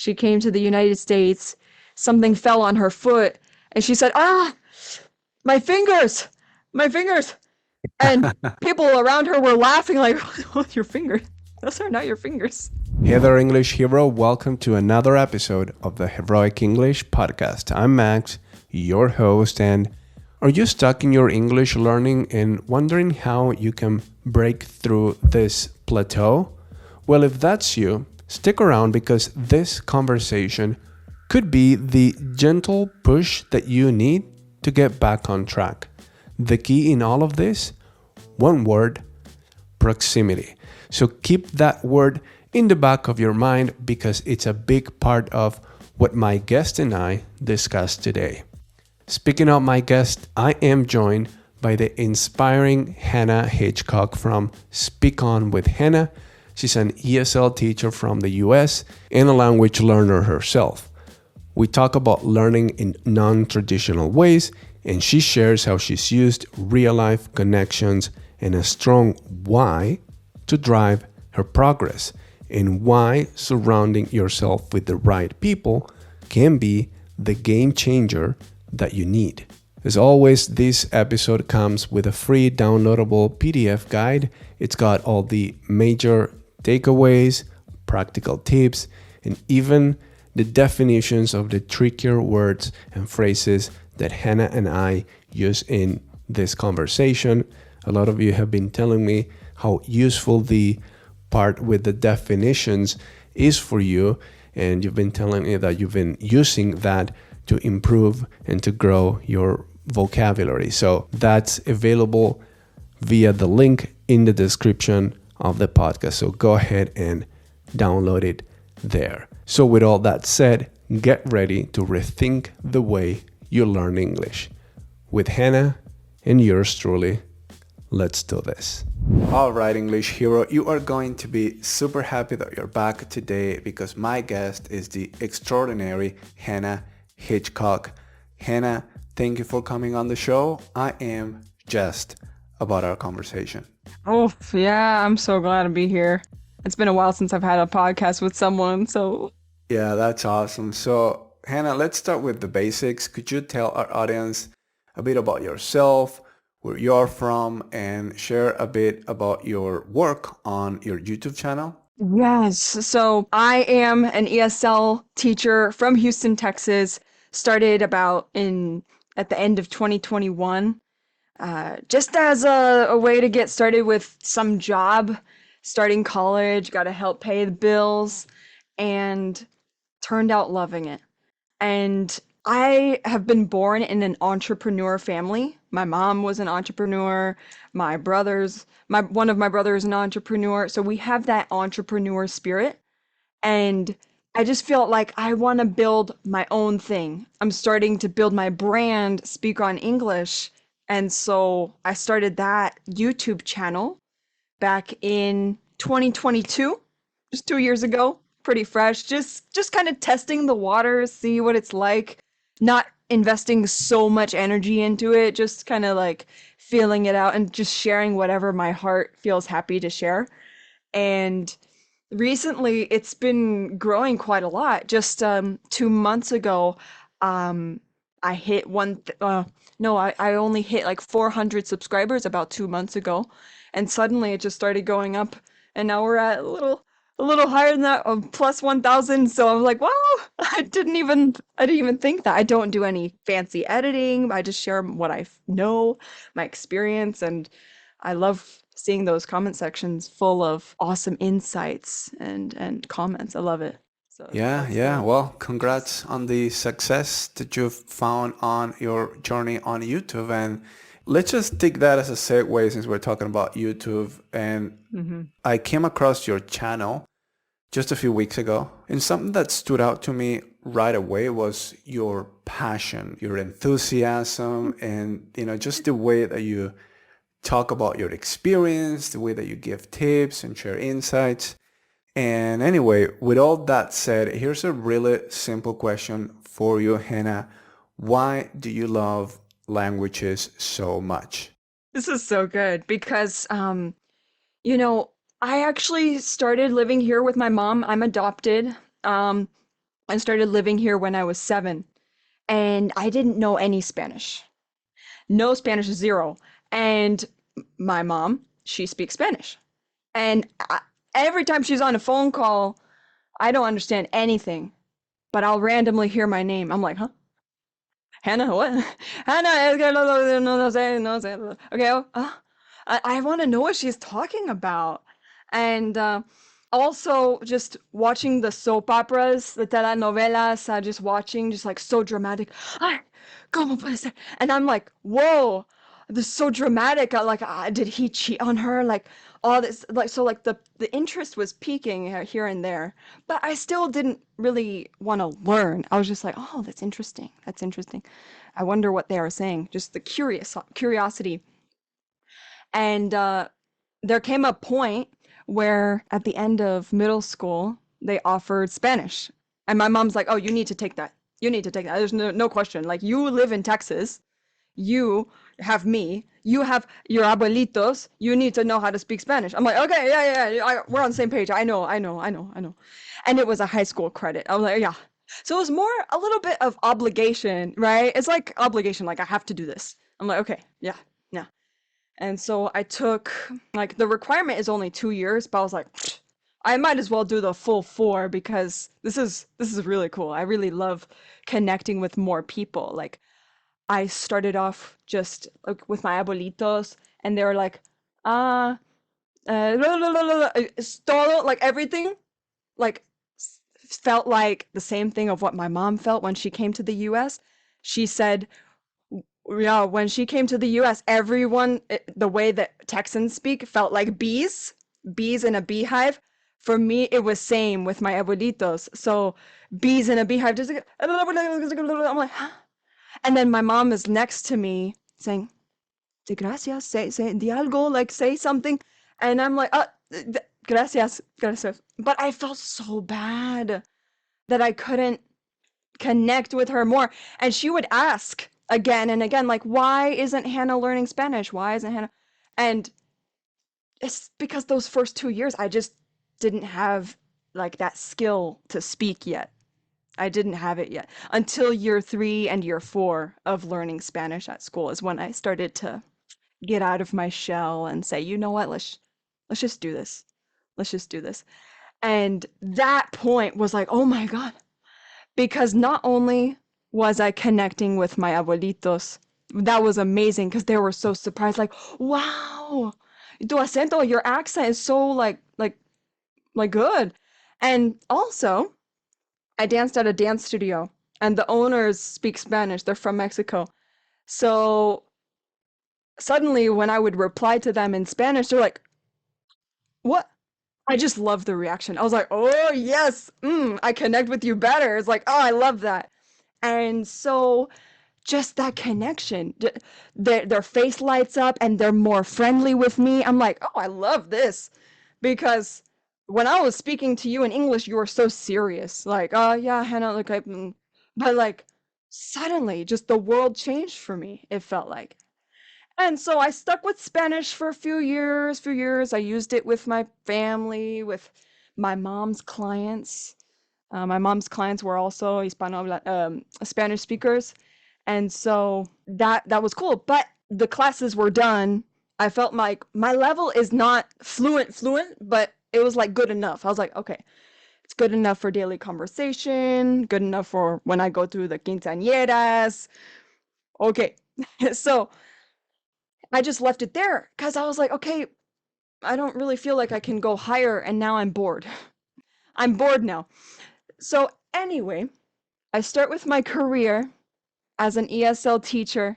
She came to the United States. Something fell on her foot, and she said, "Ah, my fingers, my fingers!" And people around her were laughing, like, "Oh, your fingers? Those are not your fingers." Hey there, English hero. Welcome to another episode of the Heroic English Podcast. I'm Max, your host, and are you stuck in your English learning and wondering how you can break through this plateau? Well, if that's you, stick around because this conversation could be the gentle push that you need to get back on track. The key in all of this? One word: proximity. So keep that word in the back of your mind because it's a big part of what my guest and I discussed today. Speaking of my guest, I am joined by the inspiring Hanna Hitchcock from Speak On with Hanna. She's an ESL teacher from the US and a language learner herself. We talk about learning in non-traditional ways, and she shares how she's used real-life connections and a strong why to drive her progress, and why surrounding yourself with the right people can be the game changer that you need. As always, this episode comes with a free downloadable PDF guide. It's got all the major takeaways, practical tips, and even the definitions of the trickier words and phrases that Hanna and I use in this conversation. A lot of you have been telling me how useful the part with the definitions is for you, and you've been telling me that you've been using that to improve and to grow your vocabulary. So that's available via the link in the description of the podcast. So go ahead and download it there. So with all that said, get ready to rethink the way you learn English. With Hanna and yours truly, let's do this. All right, English hero, you are going to be super happy that you're back today because my guest is the extraordinary Hanna Hitchcock. Hanna, thank you for coming on the show. I am jazzed about our conversation. Oh, yeah, I'm so glad to be here. It's been a while since I've had a podcast with someone, so Yeah, that's awesome. So, Hanna, let's start with the basics. Could you tell our audience a bit about yourself, where you're from, and share a bit about your work on your YouTube channel? yes. So I am an ESL teacher from Houston, Texas. Started about in at the end of 2021, just as a way to get started with some job, starting college, got to help pay the bills, and turned out loving it. And I have been born in an entrepreneur family. My mom was an entrepreneur. One of my brothers is an entrepreneur. So we have that entrepreneur spirit. And I just feel like I want to build my own thing. I'm starting to build my brand, Speak on English. And so I started that YouTube channel back in 2022, just 2 years ago, pretty fresh. Just kind of testing the waters, see what it's like. Not investing so much energy into it, just kind of like feeling it out and just sharing whatever my heart feels happy to share. And recently, it's been growing quite a lot. Just 2 months ago, um, I hit no, I only hit like 400 subscribers about 2 months ago, and suddenly it just started going up, and now we're at a little higher than that, plus 1,000. So I'm like, wow, I didn't even think that. I don't do any fancy editing. I just share what I know, my experience, and I love seeing those comment sections full of awesome insights and comments. I love it. So Yeah, that's yeah. the Well, congrats on the success that you've found on your journey on YouTube. And let's just take that as a segue since we're talking about YouTube. And hmm I came across your channel just a few weeks ago. And something that stood out to me right away was your passion, your enthusiasm, and just the way that you talk about your experience, the way that you give tips and share insights. And anyway, with all that said, here's a really simple question for you, Hannah. Why do you love languages so much? This is so good because you know, I actually started living here with my mom. I'm adopted. Um I started living here when I was 7, and I didn't know any Spanish. No Spanish, zero. And my mom, she speaks Spanish. And every time she's on a phone call, I don't understand anything, but I'll randomly hear my name. I'm like, huh? Hannah, what? Hannah, es que no sé, no sé. Okay, I want to know what she's talking about. And also just watching the soap operas, the telenovelas, just watching, just like so dramatic. Ay, ¿cómo puede ser? And I'm like, whoa, this is so dramatic. Like, did he cheat on her? Like, all this, like, so like the interest was peaking here and there, but I still didn't really want to learn. I was just like, oh, that's interesting. That's interesting. I wonder what they are saying. Just the curiosity. And there came a point where at the end of middle school, they offered Spanish. And my mom's like, oh, you need to take that. You need to take that. There's no question. Like, you live in Texas. You have me. You have your abuelitos. You need to know how to speak Spanish. I'm like, okay, yeah. We're on the same page. I know. And it was a high school credit. I was like, yeah. So it was more a little bit of obligation, right? It's like obligation, like I have to do this. I'm like, okay, yeah. And so I took, like, the requirement is only 2 years, but I was like, I might as well do the full 4 because this is really cool. I really love connecting with more people. Like, I started off just like with my abuelitos, and they were like, ah, it's todo, like everything, like felt like the same thing of what my mom felt when she came to the US. She said, yeah, when she came to the US, everyone, the way that Texans speak felt like bees in a beehive. For me, it was same with my abuelitos. So bees in a beehive, just like, I'm like, huh? And then my mom is next to me saying, "De gracias, say, di algo, like say something." And I'm like, gracias. But I felt so bad that I couldn't connect with her more. And she would ask again and again, like, why isn't Hannah learning Spanish? Why isn't Hannah? And it's because those first 2 years, I just didn't have like that skill to speak yet. I didn't have it yet. Until year 3 and year 4 of learning Spanish at school is when I started to get out of my shell and say, you know what, let's just do this. Let's just do this. And that point was like, oh my God. Because not only was I connecting with my abuelitos, that was amazing because they were so surprised, like, wow, tu acento, your accent is so like good. And also, I danced at a dance studio, and the owners speak Spanish. They're from Mexico. So suddenly, when I would reply to them in Spanish, they're like, what? I just love the reaction. I was like, oh, yes, I connect with you better. It's like, oh, I love that. And so just that connection, their face lights up and they're more friendly with me. I'm like, oh, I love this. Because when I was speaking to you in English, you were so serious. Like, oh, yeah, Hannah, look, but like, suddenly, just the world changed for me, it felt like. And so I stuck with Spanish for a few years. I used it with my family, with my mom's clients. My mom's clients were also Spanish speakers, and so that was cool. But the classes were done. I felt like my level is not fluent, but it was like good enough. I was like, okay, it's good enough for daily conversation, good enough for when I go through the quinceañeras. Okay, so I just left it there because I was like, okay, I don't really feel like I can go higher, and now I'm bored. I'm bored now. So anyway, I start with my career as an ESL teacher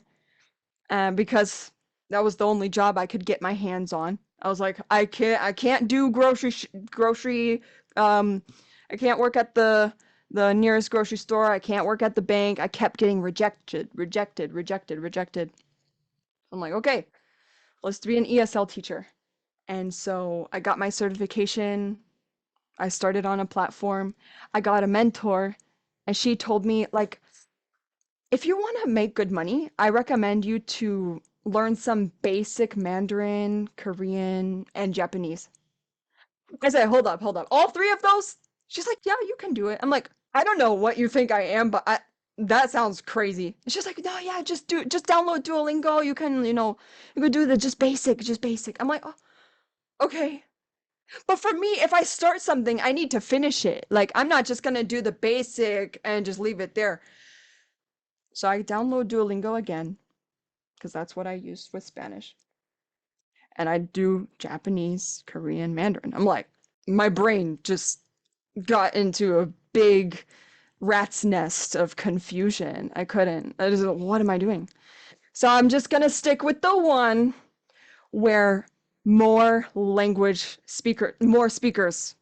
because that was the only job I could get my hands on. I was like, I can't do grocery. Um, I can't work at the nearest grocery store. I can't work at the bank. I kept getting rejected. I'm like, okay, let's be an ESL teacher. And so I got my certification. I started on a platform. I got a mentor, and she told me, like, if you want to make good money, I recommend you to learn some basic Mandarin, Korean, and Japanese. I said, hold up. All 3 of those? She's like, yeah, you can do it. I'm like, I don't know what you think I am, but that sounds crazy. It's just like, no, yeah, just download Duolingo. You can, you can do the just basic. I'm like, oh, okay. But for me, if I start something, I need to finish it. Like, I'm not just gonna do the basic and just leave it there. So I download Duolingo again, because that's what I used with Spanish. And I do Japanese, Korean, Mandarin. I'm like, my brain just got into a big rat's nest of confusion. I couldn't. I just, what am I doing? So I'm just gonna stick with the one where more speakers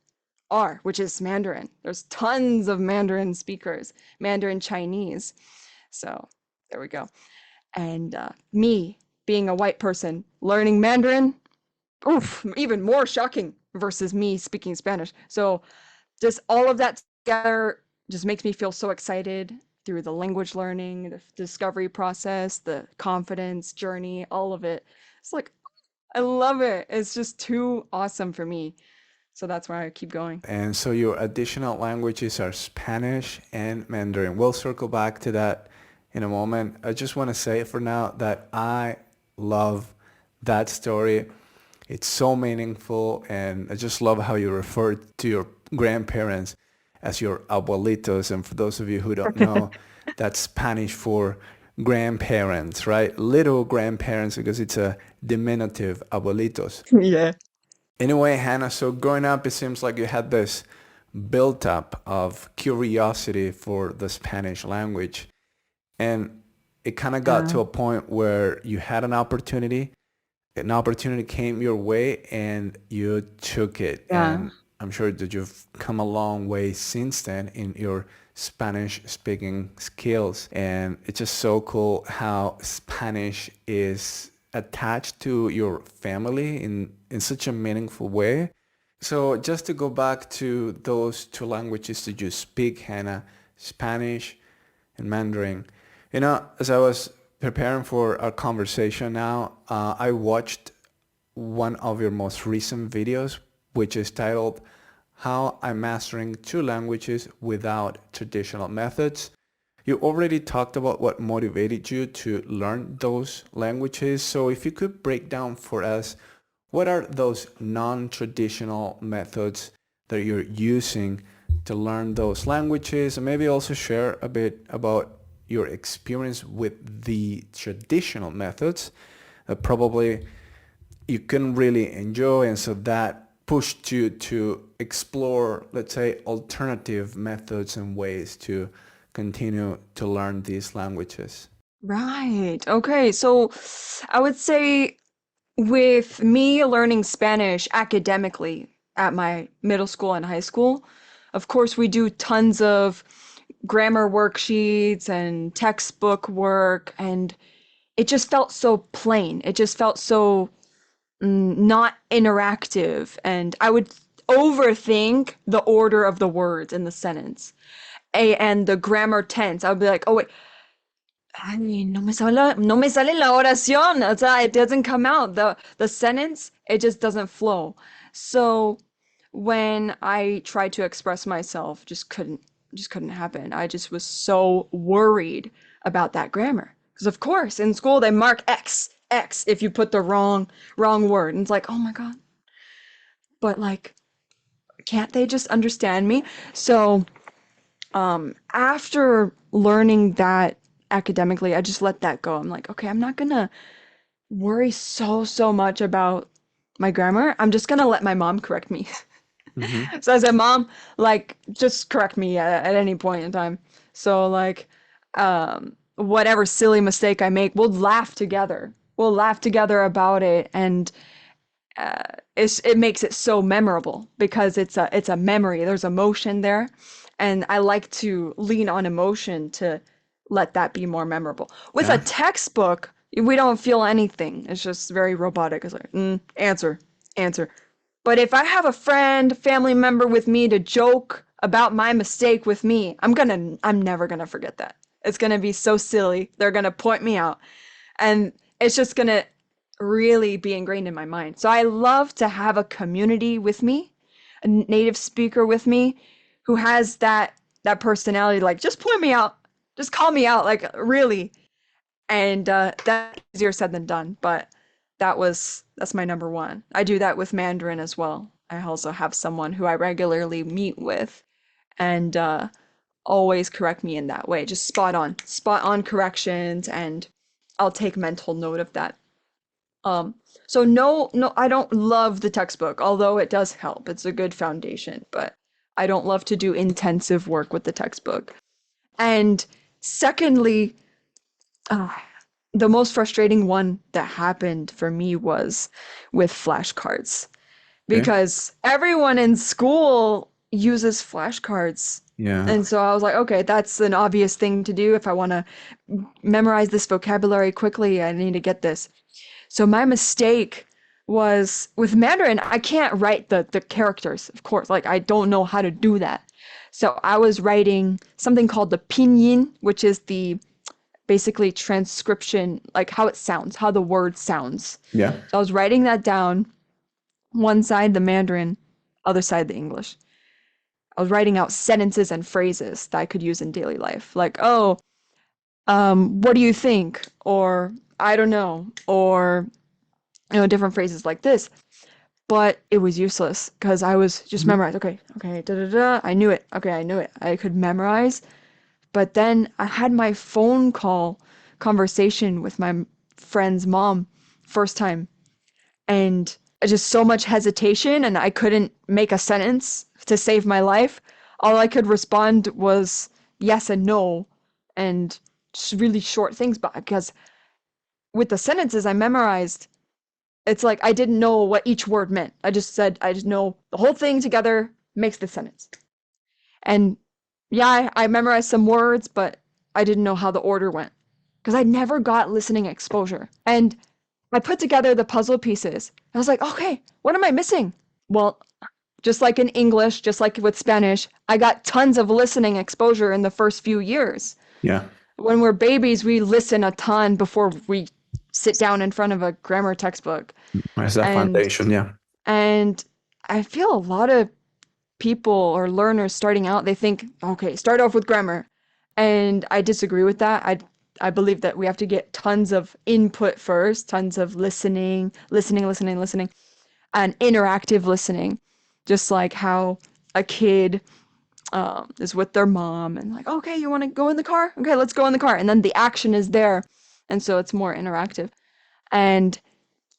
are, which is Mandarin. There's tons of Mandarin speakers, Mandarin Chinese. So there we go. And me being a white person learning Mandarin, oof, even more shocking versus me speaking Spanish. So just all of that together just makes me feel so excited through the language learning, the discovery process, the confidence journey, all of it. It's like, I love it. It's just too awesome for me. So that's why I keep going. And so your additional languages are Spanish and Mandarin. We'll circle back to that in a moment. I just want to say for now that I love that story. It's so meaningful, and I just love how you refer to your grandparents as your abuelitos. And for those of you who don't know, that's Spanish for grandparents, right? Little grandparents, because it's a diminutive, abuelitos. Yeah. Anyway, Hannah, so growing up, it seems like you had this built up of curiosity for the Spanish language. And it kind of got Yeah. to a point where you had an opportunity came your way and you took it. Yeah. And I'm sure that you've come a long way since then in your Spanish speaking skills. And it's just so cool how Spanish is attached to your family in such a meaningful way. So just to go back to those two languages that you speak, Hannah, Spanish and Mandarin. As I was preparing for our conversation now, I watched one of your most recent videos, which is titled How I'm Mastering Two Languages Without Traditional Methods. You already talked about what motivated you to learn those languages. So if you could break down for us, what are those non-traditional methods that you're using to learn those languages? And maybe also share a bit about your experience with the traditional methods that probably you couldn't really enjoy, and so that pushed you to explore, let's say, alternative methods and ways to continue to learn these languages. Right. Okay. So I would say with me learning Spanish academically at my middle school and high school, of course, we do tons of grammar worksheets and textbook work, and it just felt so plain. It just felt so not interactive, and I would overthink the order of the words in the sentence. And the grammar tense. I would be like, oh wait, ay, no me sale la oración. O sea, it doesn't come out. The sentence, it just doesn't flow. So when I tried to express myself, just couldn't happen. I just was so worried about that grammar. Because of course, in school they mark X if you put the wrong word. And it's like, oh my God. But like, can't they just understand me? So after learning that academically, I just let that go. I'm like, okay, I'm not gonna worry so much about my grammar. I'm just gonna let my mom correct me. Mm-hmm. So I said, Mom, like, just correct me at any point in time. So like, whatever silly mistake I make, we'll laugh together. We'll laugh together about it, and it makes it so memorable because it's a memory. There's emotion there, and I like to lean on emotion to let that be more memorable. With a Yeah. textbook, we don't feel anything. It's just very robotic. It's like answer, answer. But if I have a friend, family member with me to joke about my mistake with me, I'm never gonna forget that. It's gonna be so silly. They're gonna point me out, and it's just gonna really be ingrained in my mind. So I love to have a community with me, a native speaker with me who has that that personality, like just point me out, just call me out, like really. And that's easier said than done, but that's my number one. I do that with Mandarin as well. I also have someone who I regularly meet with, and always correct me in that way. Just spot on corrections, and I'll take mental note of that. Um, so no, I don't love the textbook, although it does help. It's a good foundation, but I don't love to do intensive work with the textbook. And secondly, uh, the most frustrating one that happened for me was with flashcards Okay. because everyone in school uses flashcards. Yeah. And so I was like, okay, that's an obvious thing to do if I want to memorize this vocabulary quickly. I need to get this. So my mistake was with Mandarin, I can't write the characters, of course. Like I don't know how to do that. So I was writing something called the pinyin, which is the basically transcription, like how it sounds, how the word sounds. Yeah. So I was writing that down, one side the Mandarin, other side the English. I was writing out sentences and phrases that I could use in daily life, like, oh, what do you think? Or I don't know, or different phrases like this. But it was useless because I was just Mhm. memorized. Okay, okay, da da da. I knew it. Okay, I knew it. I could memorize. But then I had my phone call conversation with my friend's mom first time, and just so much hesitation, and I couldn't make a sentence to save my life. All I could respond was yes and no, and just really short things. But because with the sentences I memorized, it's like I didn't know what each word meant. I just said, I just know the whole thing together makes the sentence. And yeah, I memorized some words, but I didn't know how the order went because I never got listening exposure. And I put together the puzzle pieces. I was like, okay, what am I missing? Well, just like in English, just like with Spanish, I got tons of listening exposure in the first few years. Yeah. When we're babies, we listen a ton before we sit down in front of a grammar textbook. As that And foundation. Yeah. and I feel a lot of people or learners starting out, they think, okay, start off with grammar. And I disagree with that. I believe that we have to get tons of input first, tons of listening, and interactive listening. Just like how a kid is with their mom and like, okay, you want to go in the car? Okay, let's go in the car. And then the action is there. And so it's more interactive. And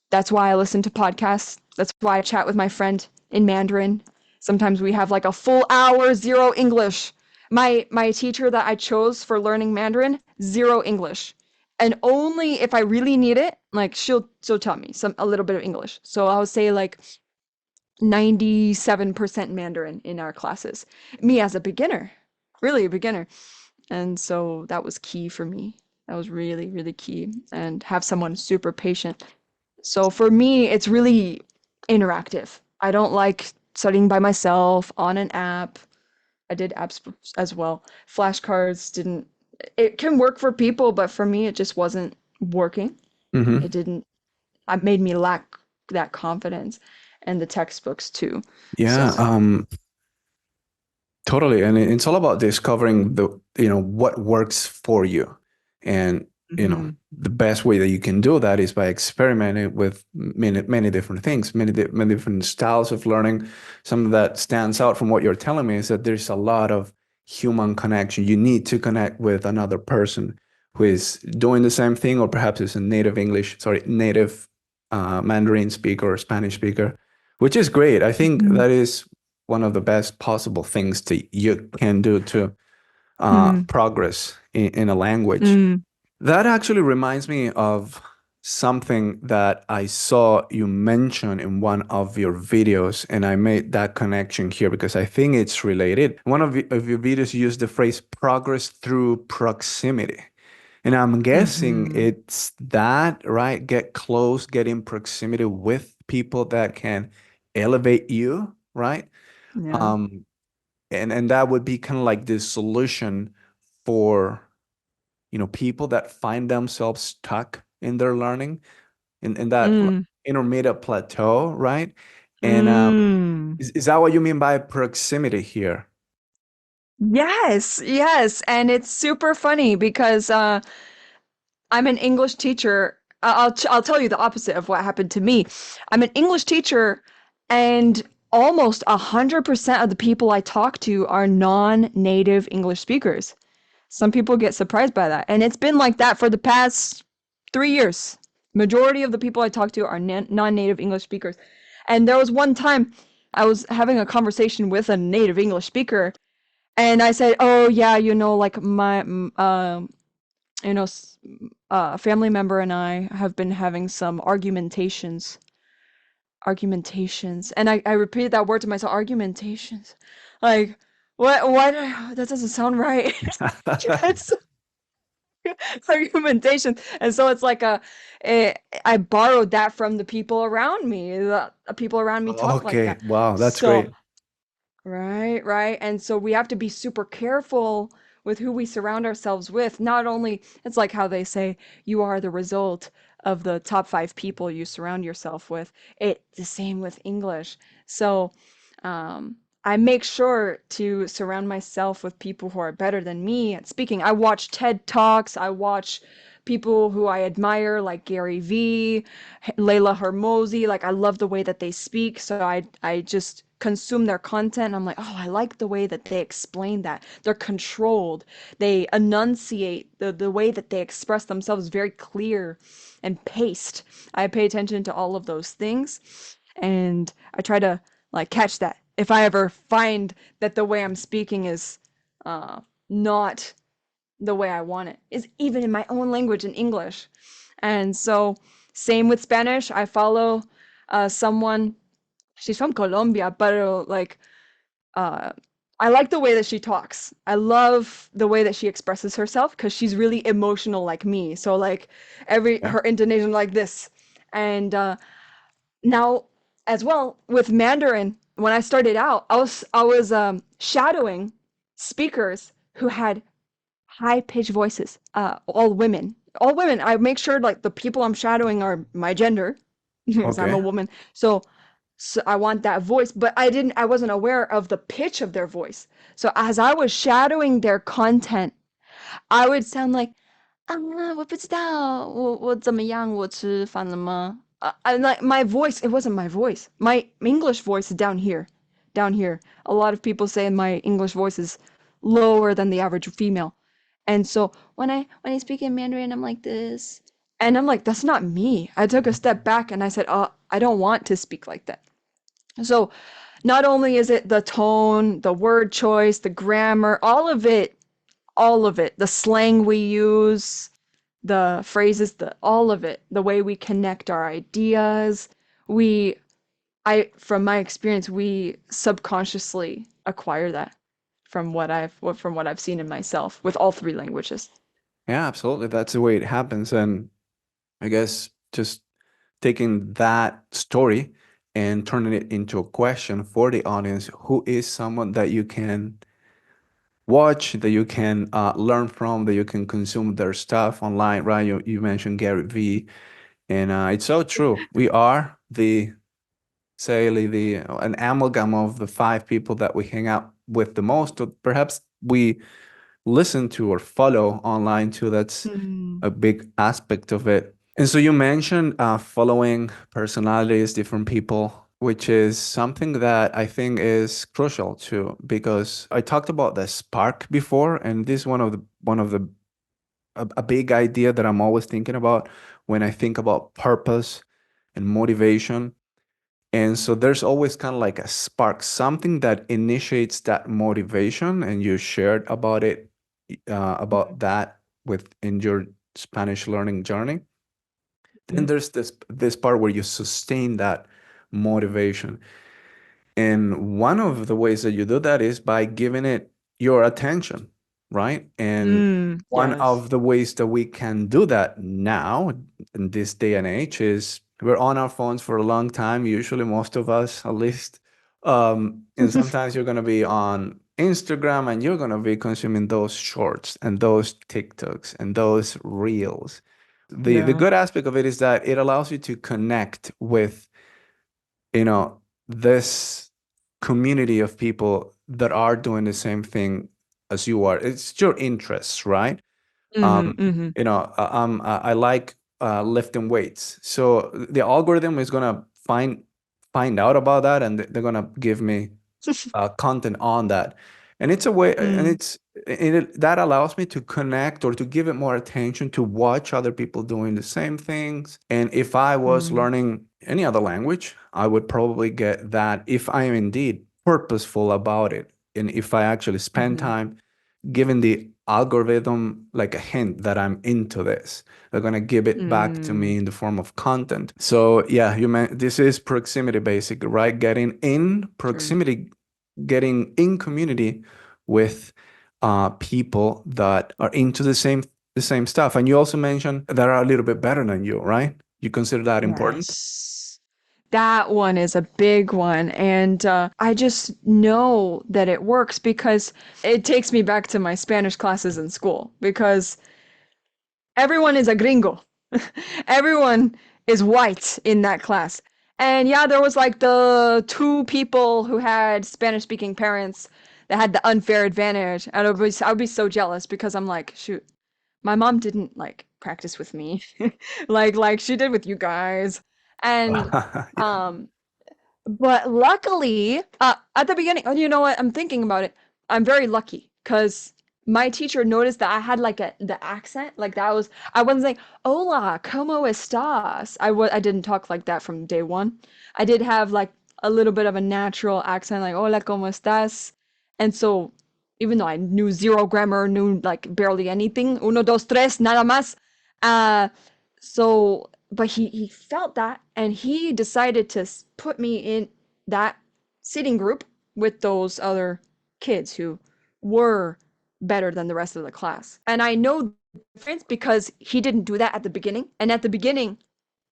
that's why I listen to podcasts. That's why I chat with my friend in Mandarin. Sometimes we have like a full hour, zero English. My teacher that I chose for learning Mandarin, zero English. And only if I really need it, like she'll tell me a little bit of English. So I'll say like 97% Mandarin in our classes. Me as a beginner, really a beginner. And so that was key for me. That was really, really key. And have someone super patient. So for me, it's really interactive. I don't like studying by myself on an app. I did apps as well. Flashcards didn't, it can work for people, but for me, it just wasn't working. It Hmm. didn't, it made me lack that confidence and the textbooks too. Yeah. So, Totally. And it's all about discovering what works for you. And, mhm. the best way that you can do that is by experimenting with many different things, many different styles of learning. Something that stands out from what you're telling me is that there's a lot of human connection. You need to connect with another person who is doing the same thing, or perhaps is a native Mandarin speaker or Spanish speaker, which is great. I think Mhm. that is one of the best possible things that you can do to Mhm. progress in a language. Mhm. That actually reminds me of something that I saw you mention in one of your videos, and I made that connection here because I think it's related. One of your videos, you used the phrase progress through proximity. And I'm guessing Mhm. it's that, right? Get close, get in proximity with people that can elevate you, right? Yeah. Um, and that would be kind of like the solution for, people that find themselves stuck in their learning in that Mm. intermediate plateau, right? And Mm. is that what you mean by proximity here? Yes, yes, and it's super funny because I'm an English teacher. I'll tell you the opposite of what happened to me. I'm an English teacher, and almost 100% of the people I talk to are non-native English speakers. Some people get surprised by that, and it's been like that for the past 3 years. Majority of the people I talk to are non-native English speakers. And there was one time I was having a conversation with a native English speaker, and I said, "Oh yeah, like you know, a family member and I have been having some argumentations." And I repeated that word to myself, argumentations. Like, what, that doesn't sound right. It's argumentation. And so it's like I borrowed that from the people around me. The people around me talk like Okay, that. wow, that's So great. right, right. And so we have to be super careful with who we surround ourselves with. Not only, it's like how they say, you are the result of the top 5 people you surround yourself with. It's the same with English. So, I make sure to surround myself with people who are better than me at speaking. I watch TED Talks. I watch people who I admire, like Gary Vee, Layla Hermosi. Like I love the way that they speak, so I just consume their content. I'm like, oh, I like the way that they explain that. They're controlled. They enunciate the way that they express themselves very clear and paced. I pay attention to all of those things, and I try to like catch that. If I ever find that the way I'm speaking is not the way I want it, is even in my own language in English. And so, same with Spanish. I follow someone, she's from Colombia, but like, uh, I like the way that she talks. I love the way that she expresses herself because she's really emotional like me. So, like, Yeah. her intonation like this. And now, as well with Mandarin, when I started out, I was shadowing speakers who had high pitched voices. All women. All women. I make sure like the people I'm shadowing are my gender, because I'm a Okay. woman. So I want that voice, but I wasn't aware of the pitch of their voice. So as I was shadowing their content, I would sound like, 我不知道，我怎么样，我吃饭了吗? I like my voice, it wasn't my voice. My English voice is down here. Down here. A lot of people say my English voice is lower than the average female. And so when I speak in Mandarin, I'm like this. And I'm like, that's not me. I took a step back and I said, I don't want to speak like that. So not only is it the tone, the word choice, the grammar, all of it, the slang we use, the phrases, all of it, the way we connect our ideas, we from my experience, we subconsciously acquire that from what I've seen in myself with all 3 languages. Yeah, absolutely. That's the way it happens. And I guess just taking that story and turning it into a question for the audience, who is someone that you can watch, that you can learn from, that you can consume their stuff online, right? You mentioned Gary Vee, and it's so true. We are say, an amalgam of the 5 people that we hang out with the most, or perhaps we listen to or follow online too. That's Mm. a big aspect of it. And so you mentioned following personalities, different people, which is something that I think is crucial too, because I talked about the spark before, and this is one of the a big idea that I'm always thinking about when I think about purpose and motivation. And so there's always kind of like a spark, something that initiates that motivation, and you shared about it, about that within your Spanish learning journey. Then Mhm. there's this part where you sustain that motivation. And one of the ways that you do that is by giving it your attention, right? And one Yes. of the ways that we can do that now in this day and age is we're on our phones for a long time, usually most of us at least. And sometimes you're going to be on Instagram and you're going to be consuming those shorts and those TikToks and those reels. The Yeah. good aspect of it is that it allows you to connect with, you know, this community of people that are doing the same thing as you are. It's your interests, right? Mm-hmm, mm-hmm, I like lifting weights, so the algorithm is gonna find out about that, and they're gonna give me content on that. And it's a way, and mm, that allows me to connect or to give it more attention, to watch other people doing the same things. And if I was mm, learning any other language, I would probably get that if I am indeed purposeful about it, and if I actually spend mm-hmm, time giving the algorithm like a hint that I'm into this. They're gonna give it back to mm, me in the form of content. So yeah, this is proximity basically, right? true. Getting in community with people that are into the same stuff. And you also mentioned that are a little bit better than you, right? You consider that important? Yes. That one is a big one. And I just know that it works because it takes me back to my Spanish classes in school because everyone is a gringo. Everyone is white in that class. And yeah, there was like the two people who had Spanish speaking parents that had the unfair advantage. And I would be so jealous because I'm like, shoot, my mom didn't like practice with me like she did with you guys. And Yeah. um but luckily, at the beginning, oh, you know what? I'm thinking about it. I'm very lucky because my teacher noticed that I had like the accent, like that was I wasn't saying "Hola, cómo estás?" I didn't talk like that from day one. I did have like a little bit of a natural accent, like "Hola, cómo estás?" And so, even though I knew zero grammar, knew like barely anything, uno, dos, tres, nada más. Uh, but he felt that and he decided to put me in that sitting group with those other kids who were better than the rest of the class. And I know the difference because he didn't do that at the beginning. And at the beginning,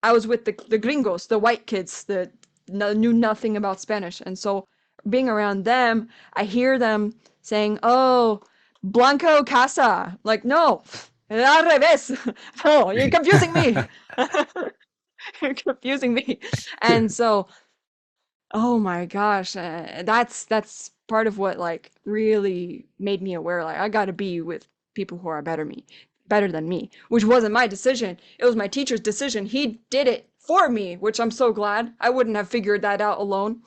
I was with the gringos, the white kids that knew nothing about Spanish. And so being around them, I hear them saying, "Oh, Blanco Casa." Like, no, al revés. No, you're confusing me. You're confusing me. And so, oh my gosh, that's part of what like really made me aware. Like, I gotta be with people who are better than me, which wasn't my decision. It was my teacher's decision. He did it for me, which I'm so glad. I wouldn't have figured that out alone.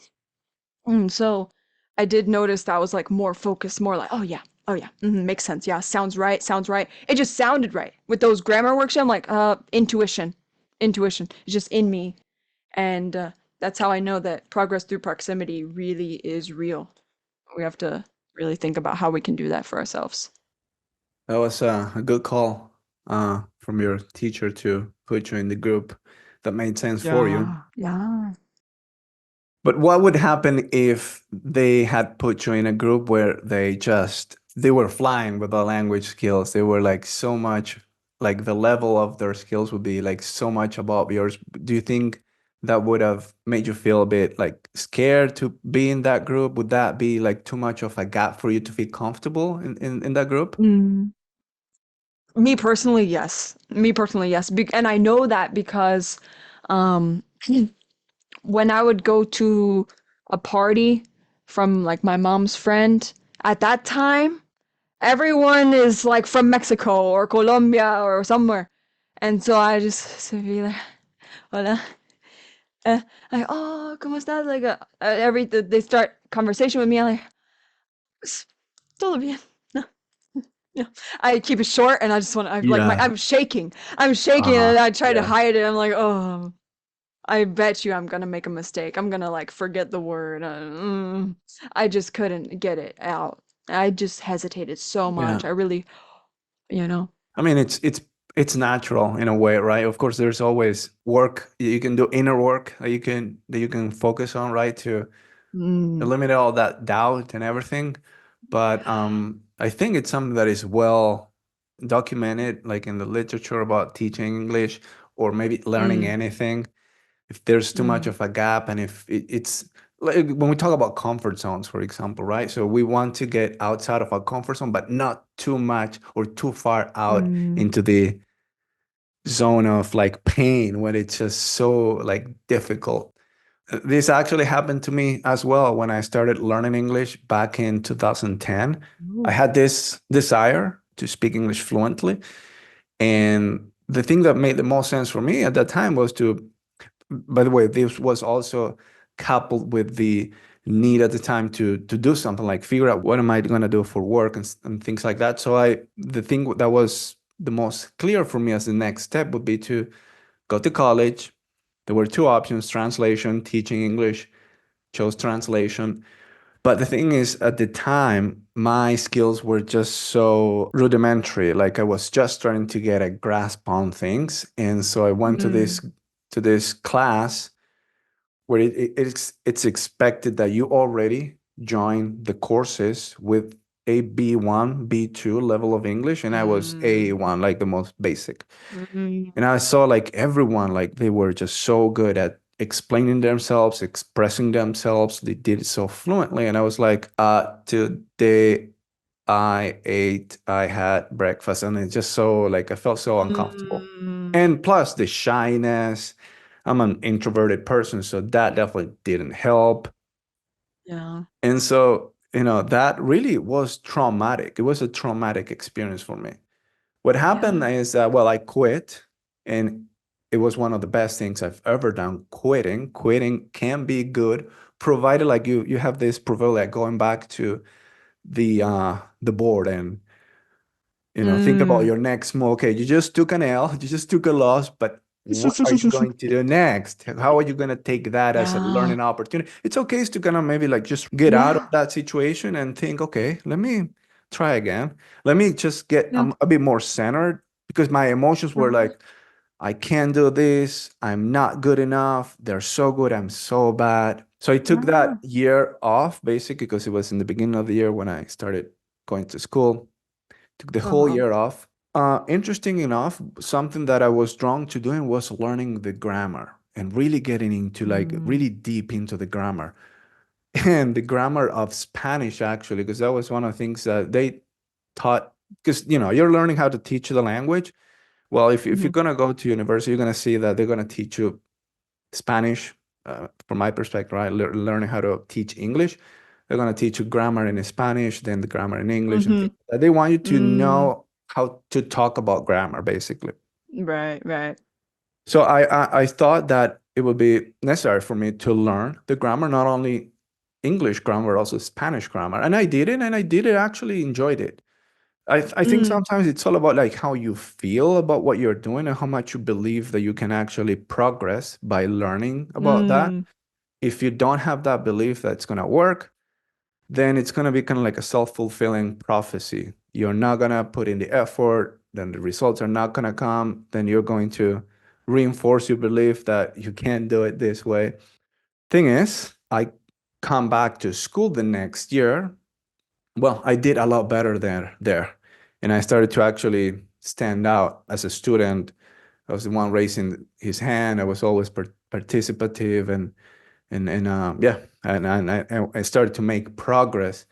So I did notice that was like more focused, more like, oh yeah, makes sense. Yeah, sounds right. It just sounded right with those grammar worksheets. I'm like, intuition. It's just in me, and that's how I know that progress through proximity really is real. We have to really think about how we can do that for ourselves. That was a good call from your teacher to put you in the group that made sense for you. Yeah, yeah. But what would happen if they had put you in a group where they were flying with the language skills? They were like so much, like the level of their skills would be like so much above yours. Do you think that would have made you feel a bit like scared to be in that group? Would that be like too much of a gap for you to feel comfortable in that group? Mm. Me personally, yes. Me personally, yes. And I know that because um, when I would go to a party from like my mom's friend, at that time, everyone is like from Mexico or Colombia or somewhere. And so I just be like, hola. Uh, like, oh, ¿cómo estás? Like, they start conversation with me. I'm like, todo bien. No, no. I keep it short and I just want to, Yeah. I'm shaking. I'm shaking Uh-huh. and I try to Yeah. hide it. I'm like, oh, I bet you I'm gonna make a mistake. I'm gonna like forget the word. I just couldn't get it out. I just hesitated so Yeah. much. I really, you know. I mean, it's natural in a way, right? Of course, there's always work you can do, inner work that you can focus on, right, to Mm, eliminate all that doubt and everything. But I think it's something that is well documented, like in the literature about teaching English or maybe learning mm, anything. If there's too much mm, of a gap, and if it's like when we talk about comfort zones, for example, right? So we want to get outside of our comfort zone, but not too much or too far out mm, into the zone of like pain when it's just so like difficult. This actually happened to me as well when I started learning English back in 2010. I Ooh. had this desire to speak English fluently. And the thing that made the most sense for me at that time was to, by the way, this was also coupled with the need at the time to do something like figure out what am I going to do for work and things like that. So the thing that was the most clear for me as the next step would be to go to college. There were two options, translation, teaching English, chose translation. But the thing is, at the time, my skills were just so rudimentary. Like I was just starting to get a grasp on things. And so I went to Mm. this class where it's expected that you already join the courses with a B1, B2 level of English, and I was Mm. A1, like the most basic. Mm. And I saw like everyone, like they were just so good at explaining themselves, expressing themselves. They did it so fluently. And I was like, today I had breakfast, and it's just so like I felt so uncomfortable. Mm. And plus the shyness. I'm an introverted person, so that definitely didn't help. Yeah. And so, that really was traumatic. It was a traumatic experience for me. What happened Yeah. is that, well, I quit, and it was one of the best things I've ever done. Quitting can be good, provided like you have this privilege going back to the board and think about Mm. your next move. Okay, you just took an L, you just took a loss, but what are you going to do next? How are you going to take that as a Yeah. learning opportunity? It's okay to kind of maybe like just get out of Yeah. that situation and think, okay, let me try again. Let me just get Yeah. a bit more centered because my emotions were Uh-huh. like, I can't do this. I'm not good enough. They're so good. I'm so bad. So I took that Yeah. year off basically because it was in the beginning of the year when I started going to school. Took the whole Uh-huh. year off. Interesting enough, something that I was drawn to doing was learning the grammar and really getting into like Mm. really deep into the grammar and the grammar of Spanish actually, because that was one of the things that they taught. Because you're learning how to teach the language. Well, if you're Mhm. gonna go to university, you're gonna see that they're gonna teach you Spanish, from my perspective, right? Learning how to teach English. They're going to teach you grammar in Spanish, then the grammar in English, and things Mhm. like that. They want you to Mm. know how to talk about grammar, basically. Right, right. So I thought that it would be necessary for me to learn the grammar, not only English grammar, also Spanish grammar. And I did it, and I did it, actually enjoyed it. I think Mm. sometimes it's all about like how you feel about what you're doing and how much you believe that you can actually progress by learning about that. Mm. If you don't have that belief that it's going to work, then it's going to be kind of like a self-fulfilling prophecy. You're not going to put in the effort, then the results are not going to come, then you're going to reinforce your belief that you can't do it this way. Thing is, I come back to school the next year. Well, I did a lot better there. And I started to actually stand out as a student. I was the one raising his hand. I was always participative and yeah, and I started to make progress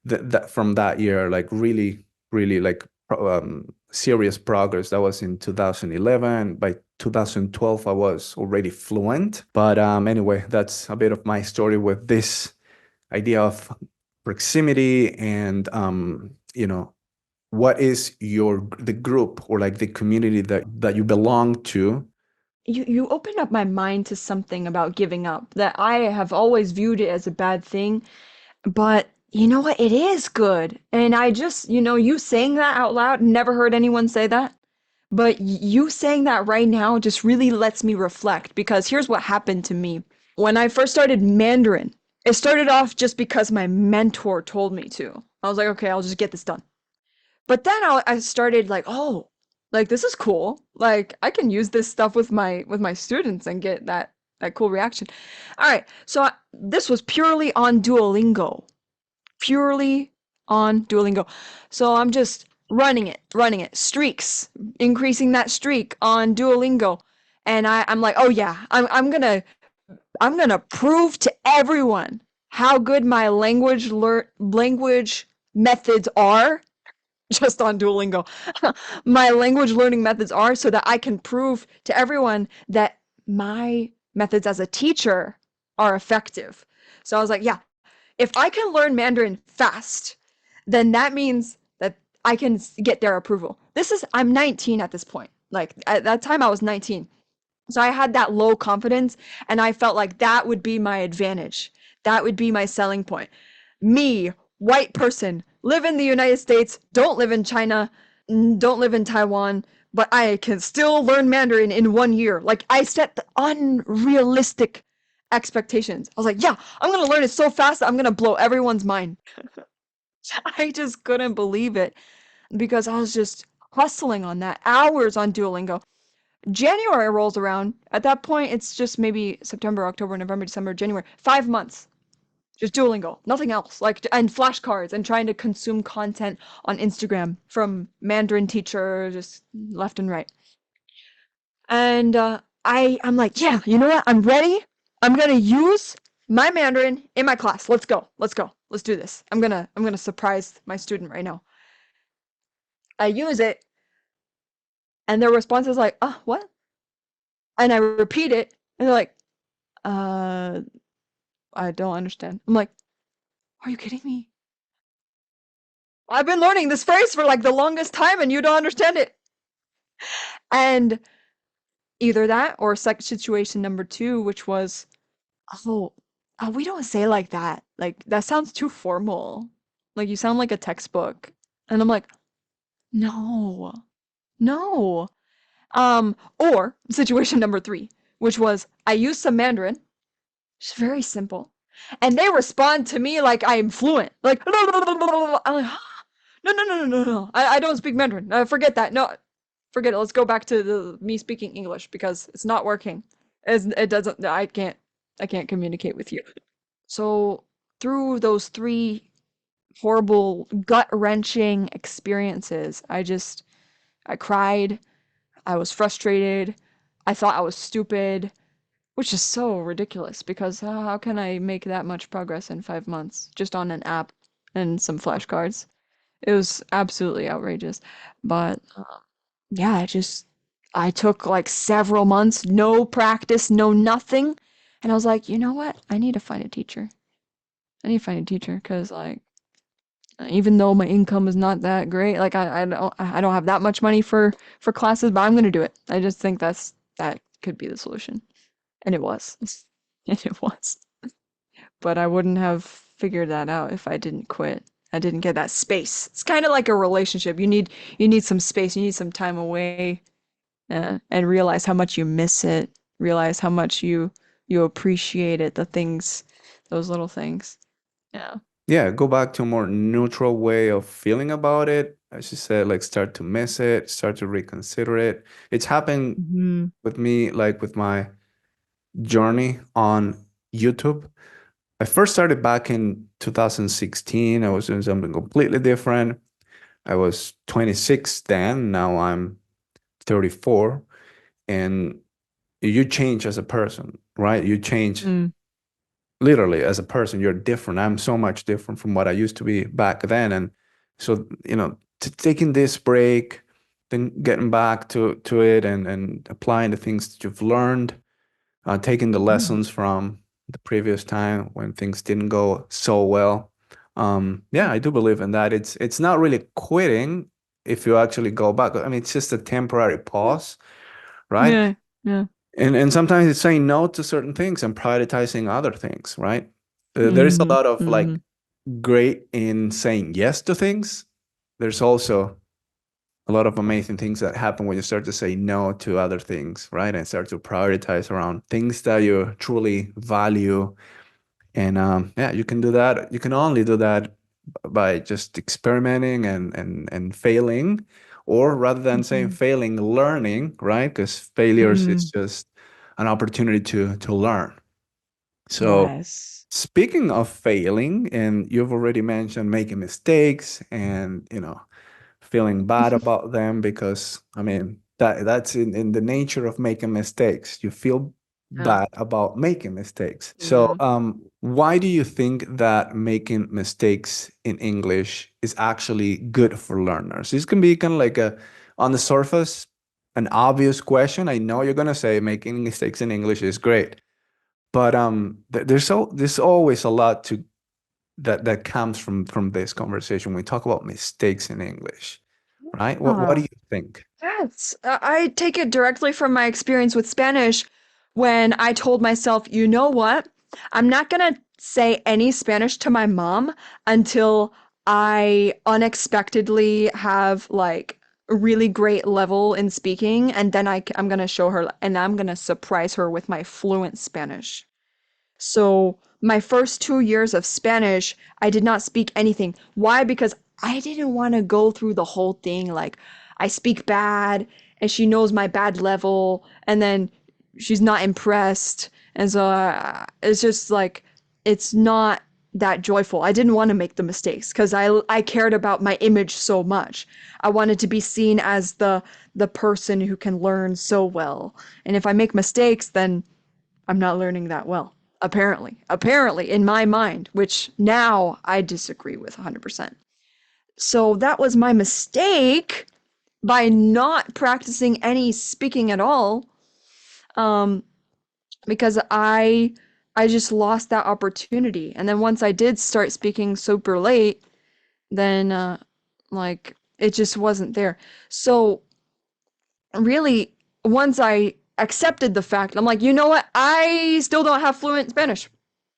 that from that year, like really like serious progress. That was in 2011. By 2012, I was already fluent. But anyway, that's a bit of my story with this idea of proximity and what is the group or like the community that you belong to. You opened up my mind to something about giving up that I have always viewed it as a bad thing, but you know what? It is good. And I just, you saying that out loud, never heard anyone say that. But you saying that right now just really lets me reflect because here's what happened to me. When I first started Mandarin, it started off just because my mentor told me to. I was like, okay, I'll just get this done. But then I started like, oh, like this is cool. Like I can use this stuff with my students and get that cool reaction. All right, so this was purely on Duolingo, purely on Duolingo. So I'm just running it, streaks, increasing that streak on Duolingo, and I'm like, oh yeah, I'm gonna prove to everyone how good my language methods are just on Duolingo. My language learning methods are so that I can prove to everyone that my methods as a teacher are effective. So I was like, yeah, if I can learn Mandarin fast, then that means that I can get their approval. I'm 19 at this point. Like at that time, I was 19. So I had that low confidence, and I felt like that would be my advantage. That would be my selling point. Me, white person, live in the United States, don't live in China, don't live in Taiwan, but I can still learn Mandarin in 1 year. Like I set the unrealistic expectations. I was like, yeah, I'm gonna learn it so fast that I'm gonna blow everyone's mind. I just couldn't believe it because I was just hustling on that, hours on Duolingo. January rolls around. At that point, it's just maybe September, October, November, December, January. 5 months. Just Duolingo, nothing else. Like, and flashcards and trying to consume content on Instagram from Mandarin teacher, just left and right. And I'm like, yeah, you know what? I'm ready. I'm gonna use my Mandarin in my class. Let's go. Let's go. Let's do this. I'm gonna surprise my student right now. I use it, and their response is like, what? And I repeat it, and they're like, uh, I don't understand. I'm like, are you kidding me? I've been learning this phrase for like the longest time and you don't understand it. And either that or situation number two, which was, oh, we don't say like that. Like, that sounds too formal. Like, you sound like a textbook. And I'm like, no, no. Or situation number three, which was, I used some Mandarin. It's very simple. And they respond to me like I am fluent. Like, I'm like, no, no, no, no, no, no. I don't speak Mandarin. Forget that. No, forget it. Let's go back to me speaking English because it's not working. It doesn't. I can't communicate with you. So through those three horrible, gut wrenching experiences, I cried. I was frustrated. I thought I was stupid, which is so ridiculous because how can I make that much progress in 5 months just on an app and some flashcards? It was absolutely outrageous. But yeah, I took like several months, no practice, no nothing. And I was like, you know what? I need to find a teacher. I need to find a teacher because like even though my income is not that great, like I don't have that much money for classes, but I'm gonna do it. I just think that could be the solution. And it was. And it was. But I wouldn't have figured that out if I didn't quit. I didn't get that space. It's kind of like a relationship. You need some space. You need some time away, and realize how much you miss it. Realize how much you appreciate it. The things, those little things. Yeah. Yeah, go back to a more neutral way of feeling about it. As you said, like start to miss it, start to reconsider it. It's happened Hmm. with me, like with my journey on YouTube. I first started back in 2016. I was doing something completely different. I was 26 then. Now I'm 34. And you change as a person, right? You change Mm. literally as a person. You're different. I'm so much different from what I used to be back then. And so, taking this break, then getting back to it and applying the things that you've learned, taking the Mm. lessons from the previous time when things didn't go so well. Yeah, I do believe in that. It's not really quitting if you actually go back. I mean, it's just a temporary pause, right? Yeah. Yeah. And sometimes it's saying no to certain things and prioritizing other things, right? There is a Hmm. lot of Hmm. like great in saying yes to things. There's also a lot of amazing things that happen when you start to say no to other things, right? And start to prioritize around things that you truly value. And yeah, you can do that. You can only do that by just experimenting and failing, or rather than saying Hmm. failing, learning, right? Because failures is Hmm. just an opportunity to learn. So Yes. speaking of failing, and you've already mentioned making mistakes and feeling bad about them because I mean that's in the nature of making mistakes. You feel Yeah. bad about making mistakes. So Yeah. why do you think that making mistakes in English is actually good for learners? This can be kind of like a on the surface an obvious question. I know you're gonna say making mistakes in English is great, But there's always a lot to that comes from this conversation. We talk about mistakes in English, right? What do Ah, you think? yes. I take it directly from my experience with Spanish when I told myself, you know what? I'm not gonna say any Spanish to my mom until I unexpectedly have like a really great level in speaking, and then I'm gonna show her and I'm gonna surprise her with my fluent Spanish. So my first 2 years of Spanish, I did not speak anything. Why? Because I didn't want to go through the whole thing. Like, I speak bad, and she knows my bad level, and then she's not impressed. And so it's just like, it's not that joyful. I didn't want to make the mistakes because I cared about my image so much. I wanted to be seen as the person who can learn so well. And if I make mistakes, then I'm not learning that well. Apparently, in my mind, which now I disagree with 100%. So that was my mistake by not practicing any speaking at all, um, because I just lost that opportunity. And then once I did start speaking super late, then like it just wasn't there. So really, once I accepted the fact, I'm like, you know what? I still don't have fluent Spanish.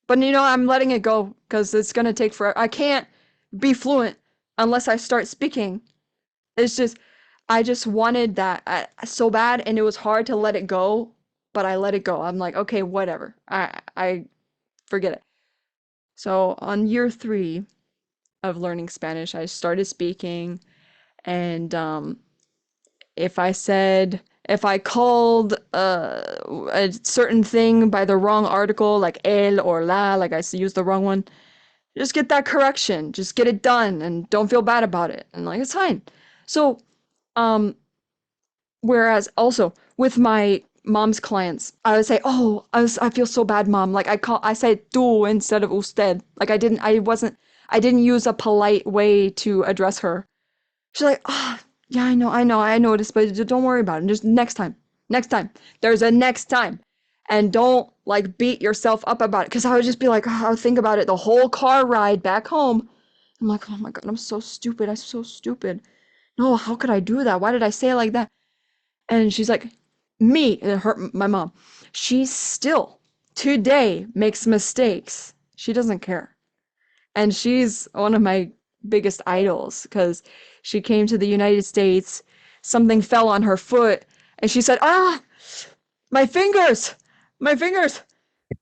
But you know, I'm letting it go because it's gonna take forever. I can't be fluent unless I start speaking. It's just, I just wanted that so bad, and it was hard to let it go. But I let it go. I'm like, okay, whatever. I forget it. So on year 3 of learning Spanish, I started speaking, and if I called a certain thing by the wrong article, like el or la, like I used the wrong one, just get that correction, just get it done, and don't feel bad about it, and like it's fine. So um whereas also with my mom's clients, I would say, oh, I feel so bad, mom, like I say tú instead of usted, like I didn't use a polite way to address her. She's like, oh, yeah, I noticed, but don't worry about it, just next time, there's a next time, and don't like beat yourself up about it, because I would just be like, oh, I would think about it the whole car ride back home. I'm like, oh my God, I'm so stupid. No, how could I do that? Why did I say it like that? And she's like, my mom, she still today makes mistakes. She doesn't care. And she's one of my biggest idols because she came to the United States, something fell on her foot, and she said, ah, my fingers, my fingers.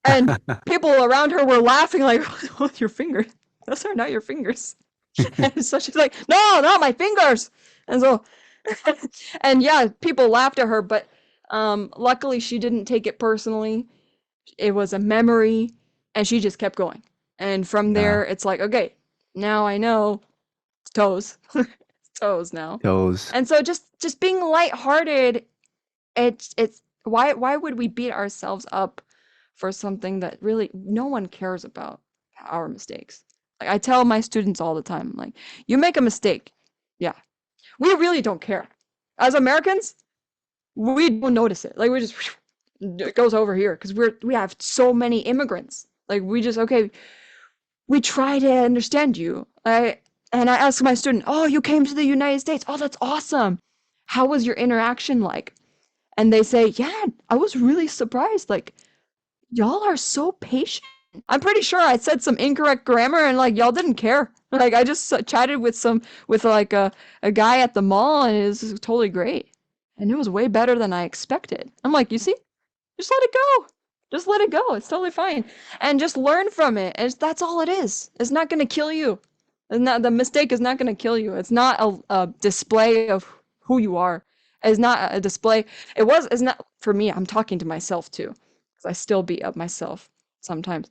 And people around her were laughing, like, oh, your fingers. Those are not your fingers. And so she's like, no, not my fingers. And so, and yeah, people laughed at her, but luckily she didn't take it personally. It was a memory, and she just kept going. And from Yeah, there, it's like, okay, now I know it's toes, toes now. those. And so just being lighthearted, it's why would we beat ourselves up for something that really no one cares about our mistakes? Like I tell my students all the time, like you make a mistake, yeah, we really don't care. As Americans, we don't notice it. Like we just it goes over here because we have so many immigrants. Like we just okay, we try to understand you. I ask my student, "Oh, you came to the United States. Oh, that's awesome. How was your interaction like?" And they say, "Yeah, I was really surprised. Like y'all are so patient." I'm pretty sure I said some incorrect grammar and like y'all didn't care. Like I just chatted with like a guy at the mall, and it was totally great. And it was way better than I expected. I'm like, you see, just let it go. Just let it go. It's totally fine. And just learn from it. That's all it is. It's not going to kill you. The mistake is not going to kill you. It's not a display of who you are. It's not a display. It's not, for me, I'm talking to myself too, because I still beat up myself sometimes.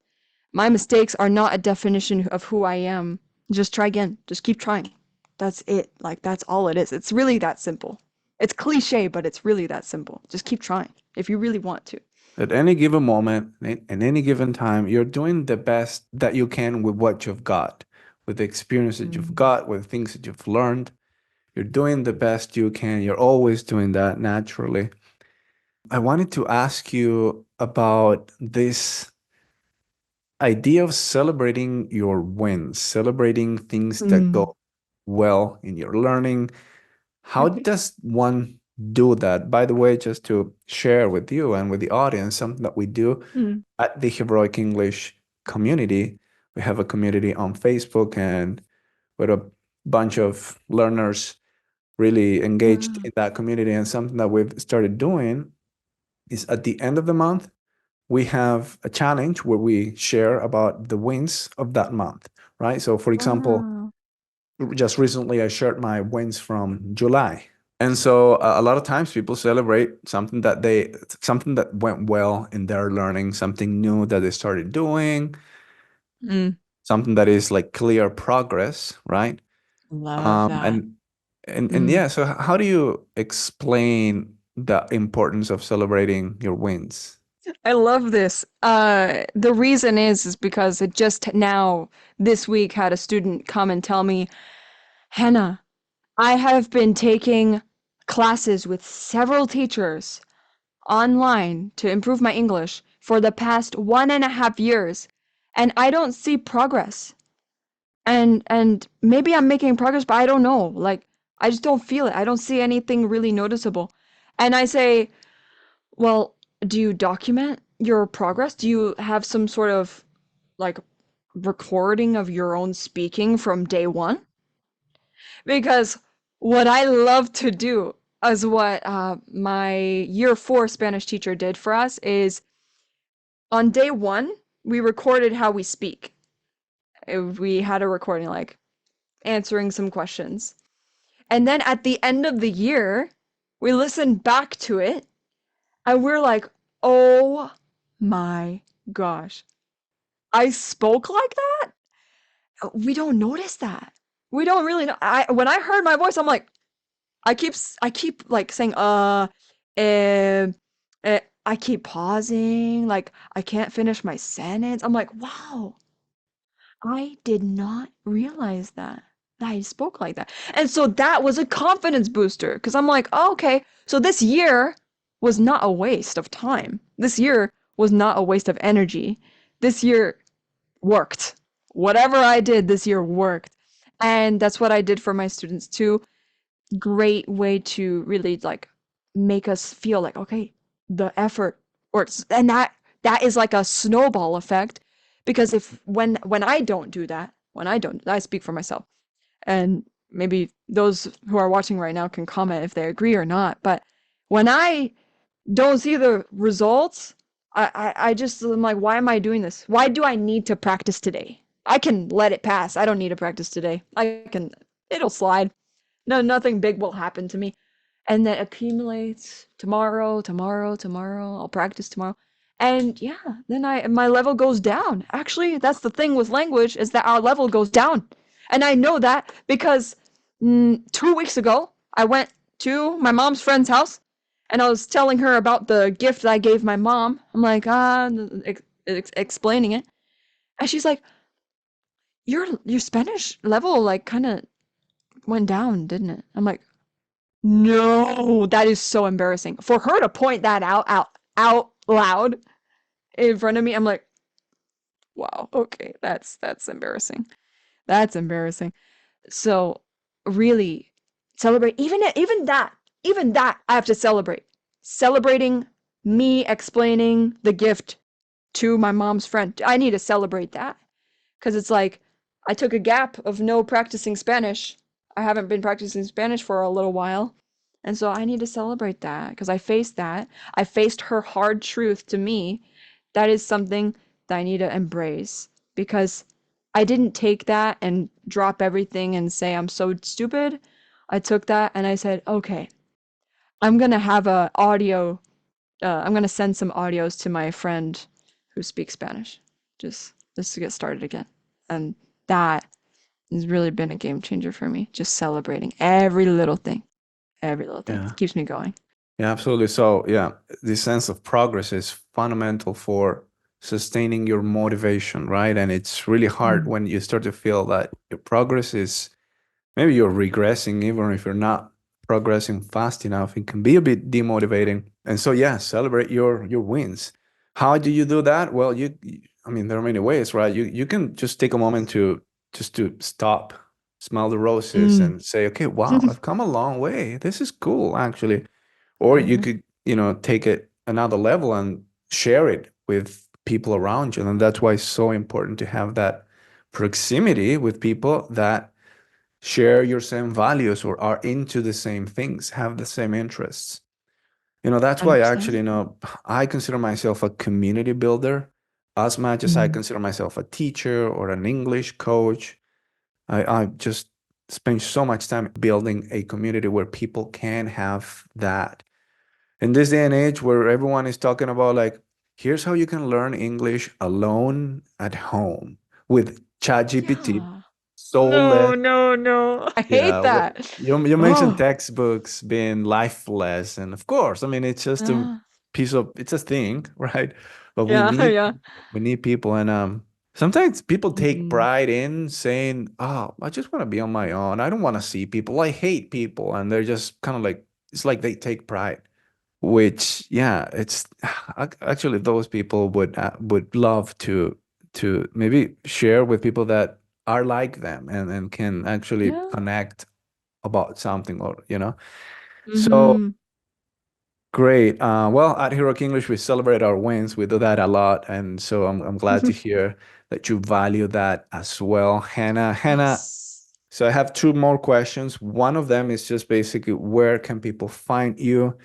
My mistakes are not a definition of who I am. Just try again. Just keep trying. That's it. Like, that's all it is. It's really that simple. It's cliche, but it's really that simple. Just keep trying if you really want to. At any given moment, in any given time, you're doing the best that you can with what you've got, with the experience that you've Mm. got, with things that you've learned. You're doing the best you can. You're always doing that naturally. I wanted to ask you about this idea of celebrating your wins, celebrating things that Mm. go well in your learning. How Mhm. does one do that? By the way, just to share with you and with the audience, something that we do Mm. at the Heroic English community. We have a community on Facebook, and with a bunch of learners really engaged Ah. in that community. And something that we've started doing is at the end of the month, we have a challenge where we share about the wins of that month, right? So, for example, Wow. just recently I shared my wins from July. And so a lot of times people celebrate something that went well in their learning, something new that they started doing, Mm. something that is like clear progress, right? Love Um, that. and and Mm. yeah, so how do you explain the importance of celebrating your wins? I love this. The reason is because it just now this week had a student come and tell me, Hannah, I have been taking classes with several teachers online to improve my English for the past 1.5 years, and I don't see progress. And maybe I'm making progress, but I don't know. Like, I just don't feel it. I don't see anything really noticeable. And I say, well, do you document your progress? Do you have some sort of like recording of your own speaking from day one? Because what I love to do is what my year 4 Spanish teacher did for us is on day one, we recorded how we speak. We had a recording like answering some questions. And then at the end of the year, we listened back to it and we're like, oh my gosh, I spoke like that? We don't notice that. We don't really know. When I heard my voice, I'm like, I keep like saying eh, I keep pausing, like I can't finish my sentence. I'm like, wow, I did not realize that I spoke like that. And so that was a confidence booster because I'm like, oh, okay, so this year was not a waste of time. This year was not a waste of energy. This year worked. Whatever I did this year worked. And that's what I did for my students too. Great way to really like make us feel like, okay, the effort works. And that is like a snowball effect because if when I don't do that, when I don't, I speak for myself. And maybe those who are watching right now can comment if they agree or not. But when I don't see the results, I just am like, why am I doing this? Why do I need to practice today? I can let it pass. I don't need to practice today. It'll slide. No, nothing big will happen to me. And that accumulates tomorrow, tomorrow, tomorrow. I'll practice tomorrow. And yeah, then my level goes down. Actually, that's the thing with language is that our level goes down. And I know that because 2 weeks ago, I went to my mom's friend's house and I was telling her about the gift I gave my mom. I'm like, explaining it. And she's like, your Spanish level like kind of went down, didn't it? I'm like, no, that is so embarrassing. For her to point that out loud in front of me, I'm like, wow, okay, that's embarrassing. That's embarrassing. So really celebrate even that I have to celebrate. Celebrating me explaining the gift to my mom's friend. I need to celebrate that because it's like I took a gap of no practicing Spanish. I haven't been practicing Spanish for a little while. And so I need to celebrate that because I faced that. I faced her hard truth to me. That is something that I need to embrace because I didn't take that and drop everything and say I'm so stupid. I took that and I said, okay, I'm gonna have a audio. I'm gonna send some audios to my friend who speaks Spanish, just to get started again. And that has really been a game changer for me. Just celebrating every little thing. Yeah. It keeps me going. Yeah, absolutely. So, yeah, this sense of progress is fundamental for sustaining your motivation, right? And it's really hard Mm. when you start to feel that your progress is maybe you're regressing, even if you're not progressing fast enough. It can be a bit demotivating. And so, yeah, celebrate your wins. How do you do that? Well, I mean, there are many ways, right? You can just take a moment to just to stop, smell the roses, Mm. and say, okay, wow, I've come a long way. This is cool, actually. Or you Uh-huh. could, take it another level and share it with people around you. And that's why it's so important to have that proximity with people that share your same values or are into the same things, have the same interests. That's why actually, 100%. I consider myself a community builder as much as I Mm. consider myself a teacher or an English coach. I just spend so much time building a community where people can have that. In this day and age where everyone is talking about like, here's how you can learn English alone at home with ChatGPT, Yeah. soulless. No, no, no. I hate Yeah, that. you mentioned Oh, textbooks being lifeless, and of course, I mean it's just a yeah. it's a thing, right? But Yeah, yeah. we need people, and sometimes people take Mm. pride in saying, "Oh, I just want to be on my own. I don't want to see people. I hate people," and they're just kind of like it's like they take pride. Which, yeah, it's actually those people would love to maybe share with people that are like them and can actually Yeah. connect about something or. So Mm-hmm. great. Well, at Heroic English, we celebrate our wins. We do that a lot, and so I'm glad to hear that you value that as well, Hannah. Hannah, Yes. so I have two more questions. One of them is just basically where can people find you?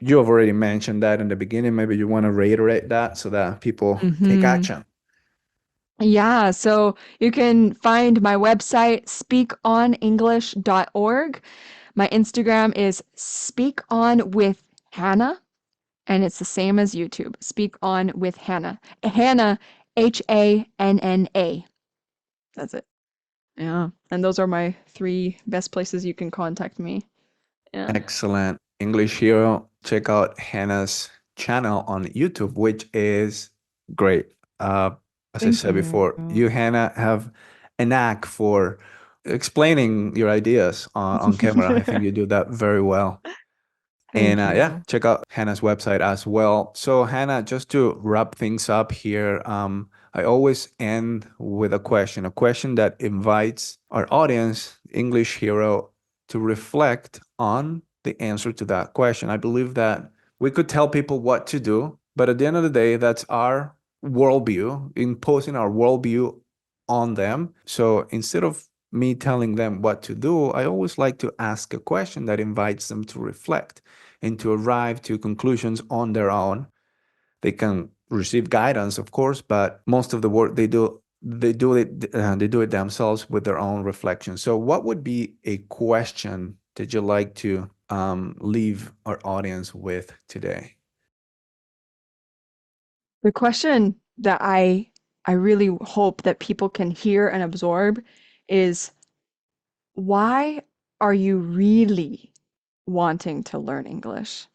You have already mentioned that in the beginning. Maybe you want to reiterate that so that people take Mm-hmm. action. Yeah, so you can find my website, speakonenglish.org. My Instagram is speakonwithhanna, and it's the same as YouTube. Speak on with Hanna. Hanna, Hanna. That's it. Yeah. And those are my three best places you can contact me. Yeah. Excellent. English Hero. Check out Hannah's channel on YouTube, which is great. Uh, as I Thank said you. before, you, Hannah, have a knack for explaining your ideas on camera. I think you do that very well. And Thank yeah, you. check out Hannah's website as well. So, Hannah, just to wrap things up here, I always end with a question that invites our audience, English Hero, to reflect on the answer to that question. I believe that we could tell people what to do, but at the end of the day, that's our worldview, imposing our worldview on them. So, instead of me telling them what to do, I always like to ask a question that invites them to reflect and to arrive to conclusions on their own. They can receive guidance, of course, but most of the work they do it themselves with their own reflection. So, what would be a question that you like to leave our audience with today? The question that I really hope that people can hear and absorb is, why are you really wanting to learn English?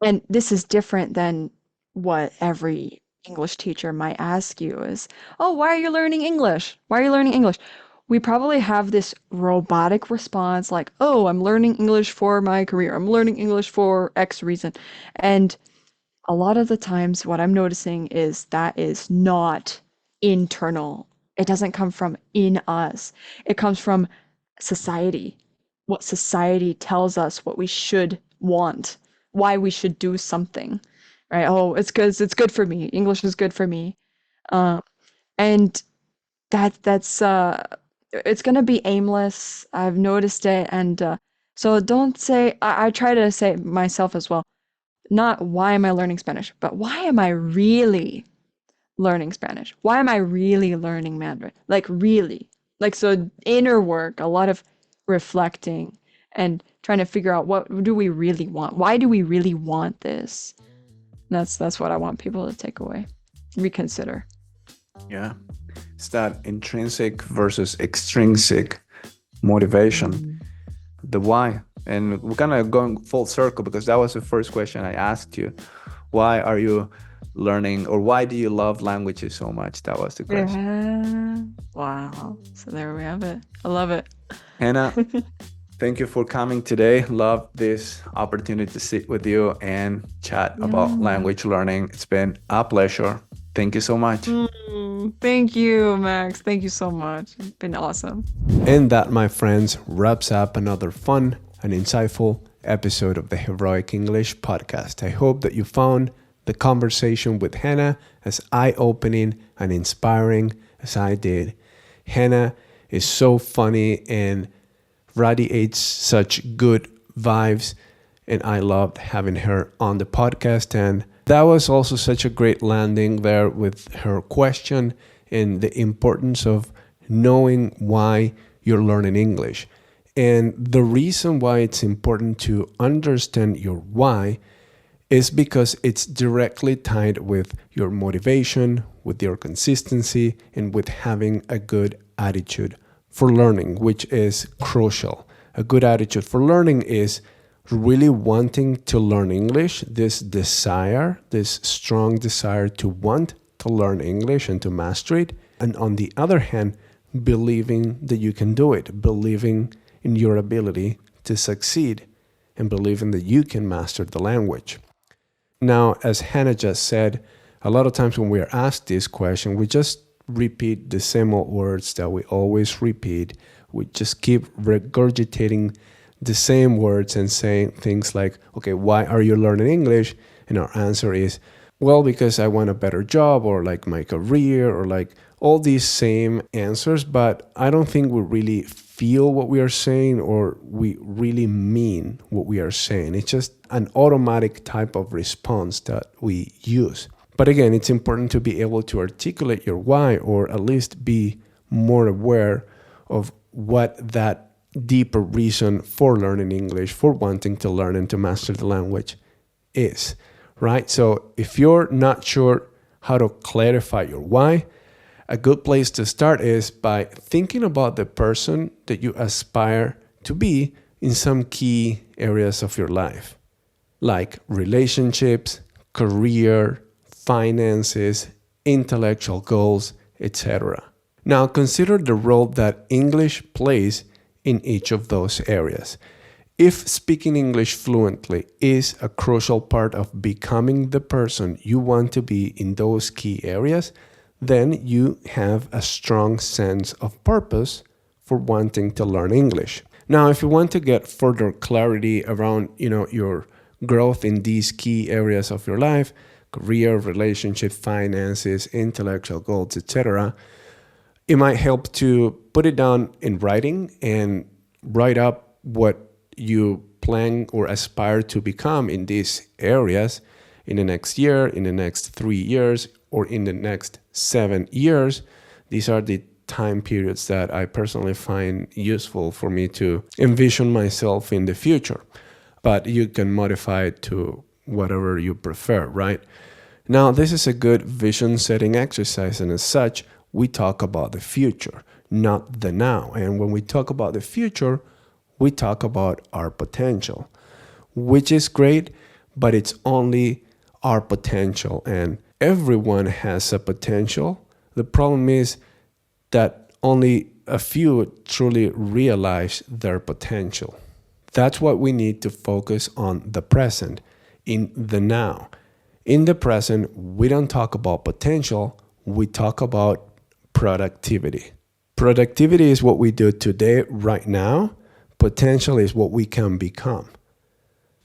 And this is different than what every English teacher might ask you is, "Oh, why are you learning English? Why are you learning English?" We probably have this robotic response like, "Oh, I'm learning English for my career. I'm learning English for X reason." And a lot of the times what I'm noticing is that is not internal. It doesn't come from in us. It comes from society. What society tells us what we should want, why we should do something, right? Oh, it's because it's good for me. English is good for me. Um, and that's it's gonna be aimless. I've noticed it, and so don't say. I try to say it myself as well, not why am I learning Spanish, but why am I really learning Spanish? Why am I really learning Mandarin? Like, really. Like, so inner work, a lot of reflecting and trying to figure out what do we really want? Why do we really want this? That's what I want people to take away. Reconsider. Yeah, it's that intrinsic versus extrinsic motivation, Mm. the why. And we're kind of going full circle because that was the first question I asked you. Why are you learning, or why do you love languages so much? That was the question. Yeah. Wow. So there we have it. I love it. Hannah, Thank you for coming today. Love this opportunity to sit with you and chat about Yeah. language learning. It's been a pleasure. Thank you so much. Thank you, Max. Thank you so much. It's been awesome. And that, my friends, wraps up another fun and insightful episode of the Heroic English podcast. I hope that you found the conversation with Hanna as eye-opening and inspiring as I did. Hanna is so funny and radiates such good vibes, and I loved having her on the podcast. And that was also such a great landing there with her question and the importance of knowing why you're learning English. And the reason why it's important to understand your why is because it's directly tied with your motivation, with your consistency, and with having a good attitude for learning, which is crucial. A good attitude for learning is really wanting to learn English, this desire, this strong desire to want to learn English and to master it. And on the other hand, believing that you can do it, believing in your ability to succeed, and believing that you can master the language. Now, as Hanna just said, a lot of times when we are asked this question, we just repeat the same old words that we always repeat. We just keep regurgitating the same words and saying things like, okay, why are you learning English? And our answer is, well, because I want a better job, or like my career, or like all these same answers. But I don't think we really feel what we are saying, or we really mean what we are saying. It's just an automatic type of response that we use. But again, it's important to be able to articulate your why, or at least be more aware of what that deeper reason for learning English, for wanting to learn and to master the language is, right? So if you're not sure how to clarify your why, a good place to start is by thinking about the person that you aspire to be in some key areas of your life, like relationships, career, finances, intellectual goals, etc. Now, consider the role that English plays in each of those areas. If speaking English fluently is a crucial part of becoming the person you want to be in those key areas, then you have a strong sense of purpose for wanting to learn English. Now, if you want to get further clarity around, your growth in these key areas of your life, career, relationship, finances, intellectual goals, etc., it might help to put it down in writing and write up what you plan or aspire to become in these areas in the next year, in the next 3 years, or in the next 7 years. These are the time periods that I personally find useful for me to envision myself in the future. But you can modify it to whatever you prefer, right? Now, this is a good vision setting exercise, and as such, we talk about the future, not the now. And when we talk about the future, we talk about our potential, which is great, but it's only our potential. And everyone has a potential. The problem is that only a few truly realize their potential. That's what we need to focus on: the present, in the now. In the present, we don't talk about potential, we talk about productivity. Productivity is what we do today, right now. Potential is what we can become.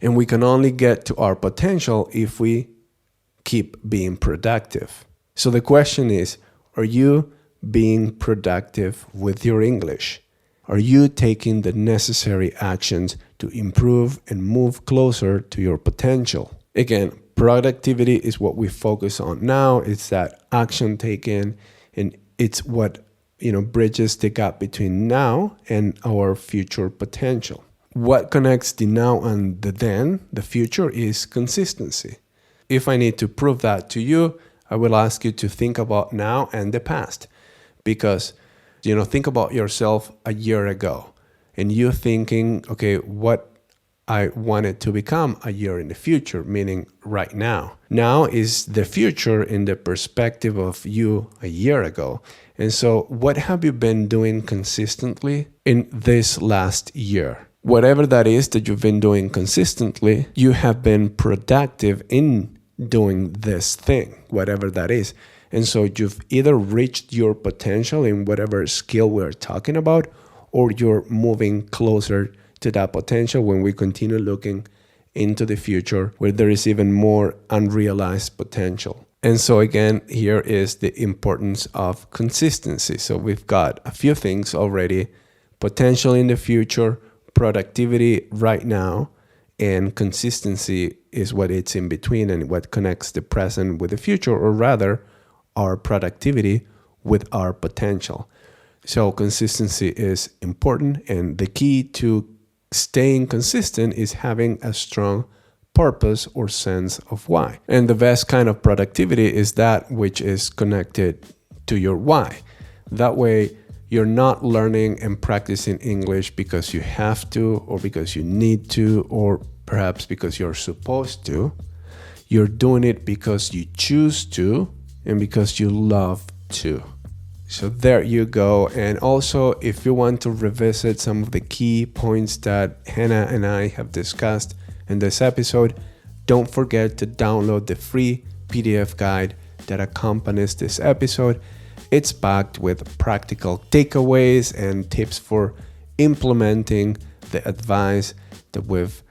And we can only get to our potential if we keep being productive. So the question is, are you being productive with your English? Are you taking the necessary actions to improve and move closer to your potential? Again, productivity is what we focus on now. It's that action taken, and it's what bridges the gap between now and our future potential. What connects the now and the then, the future, is consistency. If I need to prove that to you, I will ask you to think about now and the past. Because, think about yourself a year ago and you thinking, okay, what I wanted to become a year in the future, meaning right now. Now is the future in the perspective of you a year ago. And so what have you been doing consistently in this last year? whatever that is that you've been doing consistently, you have been productive in doing this thing, whatever that is. And so you've either reached your potential in whatever skill we're talking about, or you're moving closer to that potential when we continue looking into the future where there is even more unrealized potential. And so again, here is the importance of consistency. So we've got a few things already: potential in the future, productivity right now, and consistency is what it's in between and what connects the present with the future, or rather our productivity with our potential. So consistency is important, and the key to staying consistent is having a strong purpose or sense of why. And the best kind of productivity is that which is connected to your why. That way, you're not learning and practicing English because you have to, or because you need to, or perhaps because you're supposed to. You're doing it because you choose to and because you love to. So there you go. And also, if you want to revisit some of the key points that Hanna and I have discussed in this episode, don't forget to download the free PDF guide that accompanies this episode. It's packed with practical takeaways and tips for implementing the advice that we've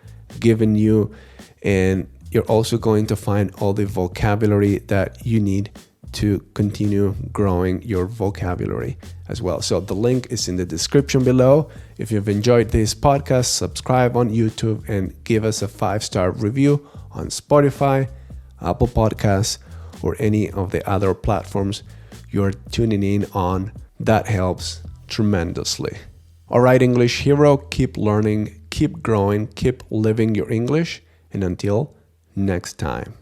given you. And you're also going to find all the vocabulary that you need to continue growing your vocabulary as well. So the link is in the description below. If you've enjoyed this podcast, subscribe on YouTube and give us a 5-star review on Spotify, Apple Podcasts, or any of the other platforms you're tuning in on. That helps tremendously. All right, English hero, keep learning, keep growing, keep living your English, and until next time.